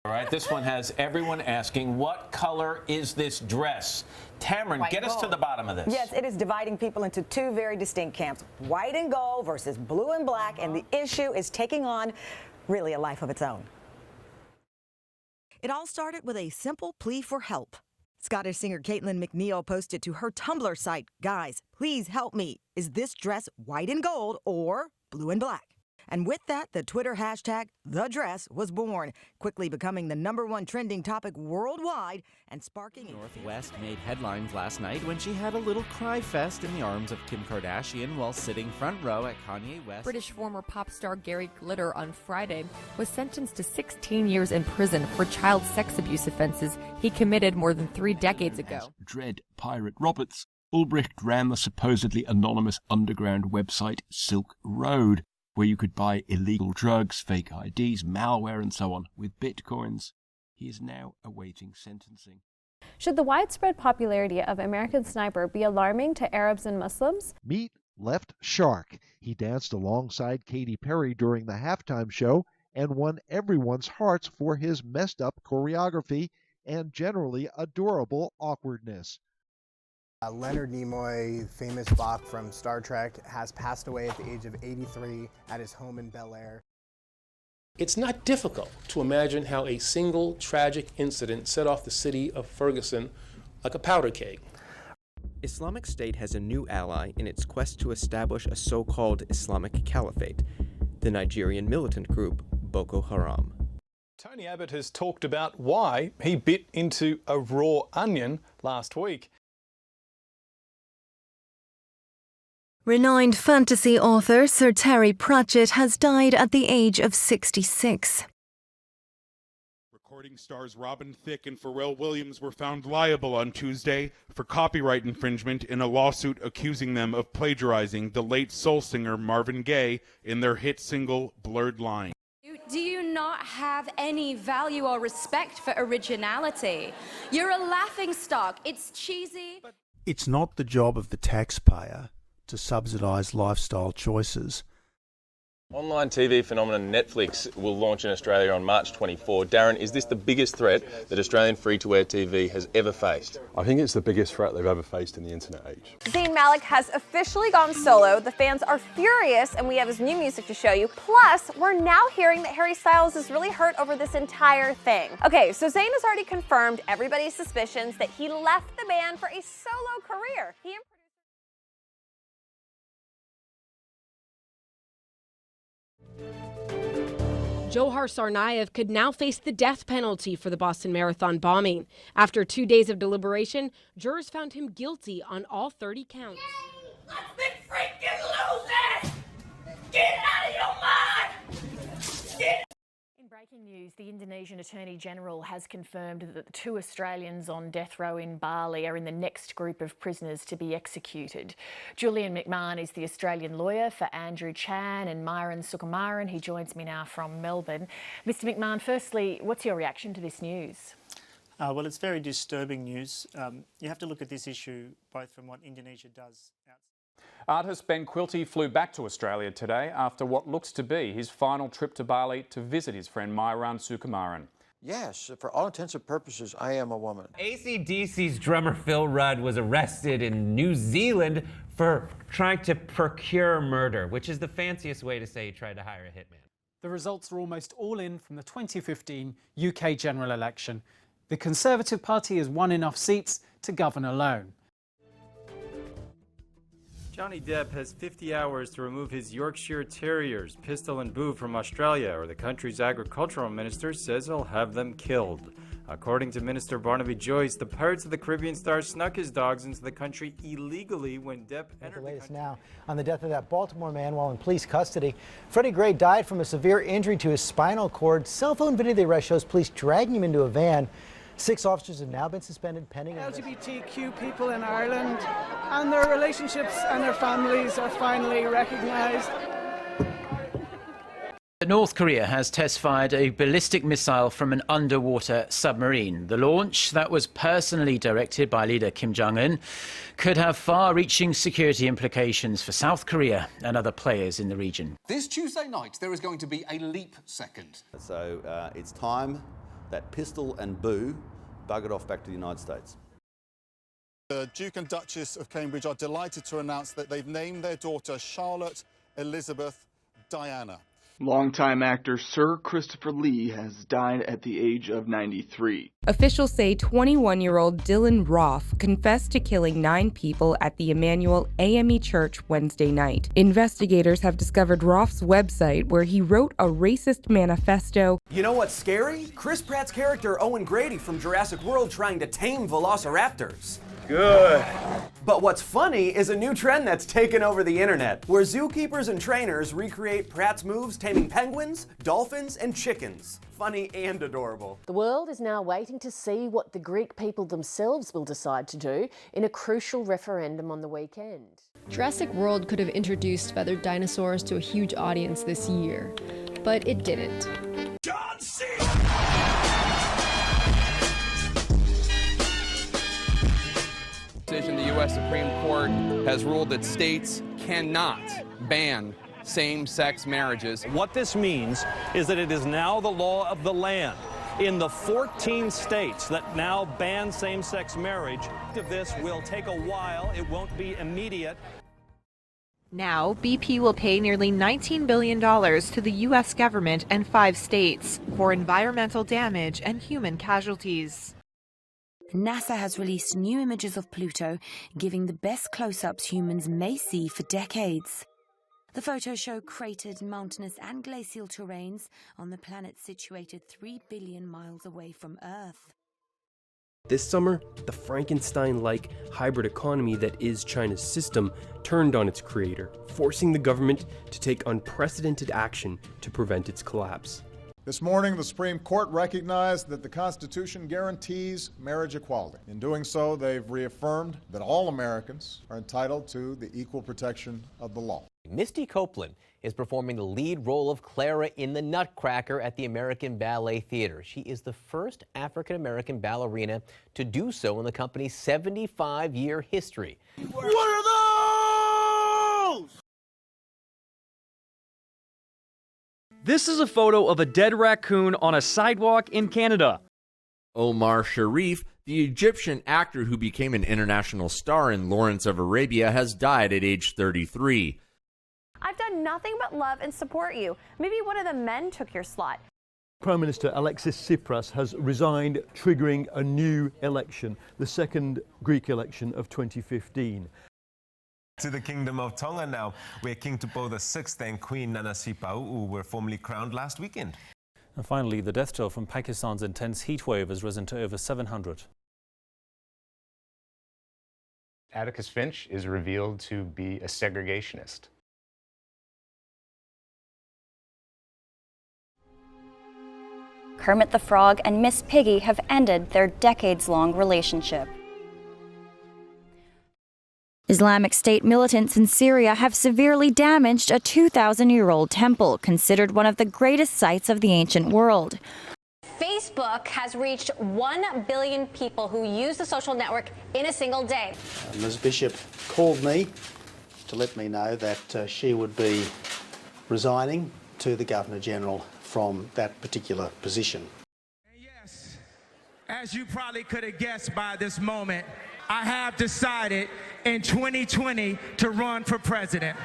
All right, this one has everyone asking, what color is this dress? Tamron, get us to the bottom of this. Yes, it is dividing people into two very distinct camps, white and gold versus blue and black, and the issue is taking on really a life of its own. It all started with a simple plea for help. Scottish singer Caitlin McNeil posted to her Tumblr site, "Guys, please help me. Is this dress white and gold or blue and black?" And with that, the Twitter hashtag, #TheDress, was born, quickly becoming the #1 trending topic worldwide and sparking... Northwest made headlines last night when she had a little cry fest in the arms of Kim Kardashian while sitting front row at Kanye West. British former pop star Gary Glitter on Friday was sentenced to 16 years in prison for child sex abuse offenses he committed more than 3 decades ago. Dread Pirate Roberts, Ulbricht ran the supposedly anonymous underground website Silk Road, where you could buy illegal drugs, fake IDs, malware, and so on with bitcoins. He is now awaiting sentencing. Should the widespread popularity of American Sniper be alarming to Arabs and Muslims? Meet Left Shark. He danced alongside Katy Perry during the halftime show and won everyone's hearts for his messed up choreography and generally adorable awkwardness. Leonard Nimoy, famous Spock from Star Trek, has passed away at the age of 83 at his home in Bel Air. It's not difficult to imagine how a single tragic incident set off the city of Ferguson like a powder keg. Islamic State has a new ally in its quest to establish a so-called Islamic Caliphate, the Nigerian militant group Boko Haram. Tony Abbott has talked about why he bit into a raw onion last week. Renowned fantasy author Sir Terry Pratchett has died at the age of 66. Recording stars Robin Thicke and Pharrell Williams were found liable on Tuesday for copyright infringement in a lawsuit accusing them of plagiarizing the late soul singer Marvin Gaye in their hit single Blurred Line. Do you not have any value or respect for originality? You're a laughingstock. It's cheesy. It's not the job of the taxpayer to subsidise lifestyle choices. Online TV phenomenon Netflix will launch in Australia on March 24. Darren, is this the biggest threat that Australian free-to-air TV has ever faced? I think it's the biggest threat they've ever faced in the internet age. Zayn Malik has officially gone solo. The fans are furious, and we have his new music to show you. Plus, we're now hearing that Harry Styles is really hurt over this entire thing. Okay, so Zayn has already confirmed everybody's suspicions that he left the band for a solo career. Johar Tsarnaev could now face the death penalty for the Boston Marathon bombing. After 2 days of deliberation, jurors found him guilty on all 30 counts. Let's be freaking losers! Get out of your mind! Get In breaking news, the Indonesian Attorney General has confirmed that the 2 Australians on death row in Bali are in the next group of prisoners to be executed. Julian McMahon is the Australian lawyer for Andrew Chan and Myron Sukumaran. He joins me now from Melbourne. Mr. McMahon, firstly, what's your reaction to this news? Well, it's very disturbing news. You have to look at this issue both from what Indonesia does outside. Artist Ben Quilty flew back to Australia today after what looks to be his final trip to Bali to visit his friend Myron Sukumaran. Yes, for all intents and purposes, I am a woman. AC/DC's drummer Phil Rudd was arrested in New Zealand for trying to procure murder, which is the fanciest way to say he tried to hire a hitman. The results are almost all in from the 2015 UK general election. The Conservative Party has won enough seats to govern alone. Johnny Depp has 50 hours to remove his Yorkshire Terriers, Pistol and Boo, from Australia, or the country's agricultural minister says he'll have them killed. According to Minister Barnaby Joyce, the Pirates of the Caribbean star snuck his dogs into the country illegally when Depp entered the latest now on the death of that Baltimore man while in police custody. Freddie Gray died from a severe injury to his spinal cord. Cell phone video of the arrest shows police dragging him into a van. 6 officers have now been suspended pending. LGBTQ people in Ireland and their relationships and their families are finally recognised. North Korea has test-fired a ballistic missile from an underwater submarine. The launch, that was personally directed by leader Kim Jong-un, could have far-reaching security implications for South Korea and other players in the region. This Tuesday night, there is going to be a leap second. So it's time that Pistol and Boo buggered off back to the United States. The Duke and Duchess of Cambridge are delighted to announce that they've named their daughter Charlotte Elizabeth Diana. Longtime actor Sir Christopher Lee has died at the age of 93. Officials say 21-year-old Dylan Roth confessed to killing 9 people at the Emmanuel AME Church Wednesday night. Investigators have discovered Roth's website where he wrote a racist manifesto. You know what's scary? Chris Pratt's character Owen Grady from Jurassic World trying to tame velociraptors. Good. But what's funny is a new trend that's taken over the internet, where zookeepers and trainers recreate Pratt's moves taming penguins, dolphins, and chickens. Funny and adorable. The world is now waiting to see what the Greek people themselves will decide to do in a crucial referendum on the weekend. Jurassic World could have introduced feathered dinosaurs to a huge audience this year, but it didn't. John C. The U.S. Supreme Court has ruled that states cannot ban same-sex marriages. What this means is that it is now the law of the land. In the 14 states that now ban same-sex marriage, this will take a while. It won't be immediate. Now, BP will pay nearly $19 billion to the U.S. government and 5 states for environmental damage and human casualties. NASA has released new images of Pluto, giving the best close-ups humans may see for decades. The photos show cratered, mountainous and glacial terrains on the planet situated 3 billion miles away from Earth. This summer, the Frankenstein-like hybrid economy that is China's system turned on its creator, forcing the government to take unprecedented action to prevent its collapse. This morning, the Supreme Court recognized that the Constitution guarantees marriage equality. In doing so, they've reaffirmed that all Americans are entitled to the equal protection of the law. Misty Copeland is performing the lead role of Clara in The Nutcracker at the American Ballet Theater. She is the first African-American ballerina to do so in the company's 75-year history. What are those? This is a photo of a dead raccoon on a sidewalk in Canada. Omar Sharif, the Egyptian actor who became an international star in Lawrence of Arabia, has died at age 33. I've done nothing but love and support you. Maybe one of the men took your slot. Prime Minister Alexis Tsipras has resigned, triggering a new election, the second Greek election of 2015. To the Kingdom of Tonga now, where King Tupou VI and Queen Nana Sipa'u were formally crowned last weekend. And finally, the death toll from Pakistan's intense heat wave has risen to over 700. Atticus Finch is revealed to be a segregationist. Kermit the Frog and Miss Piggy have ended their decades-long relationship. Islamic State militants in Syria have severely damaged a 2,000-year-old temple, considered one of the greatest sites of the ancient world. Facebook has reached 1 billion people who use the social network in a single day. Ms. Bishop called me to let me know that she would be resigning to the Governor-General from that particular position. Yes, as you probably could have guessed by this moment, I have decided in 2020 to run for president.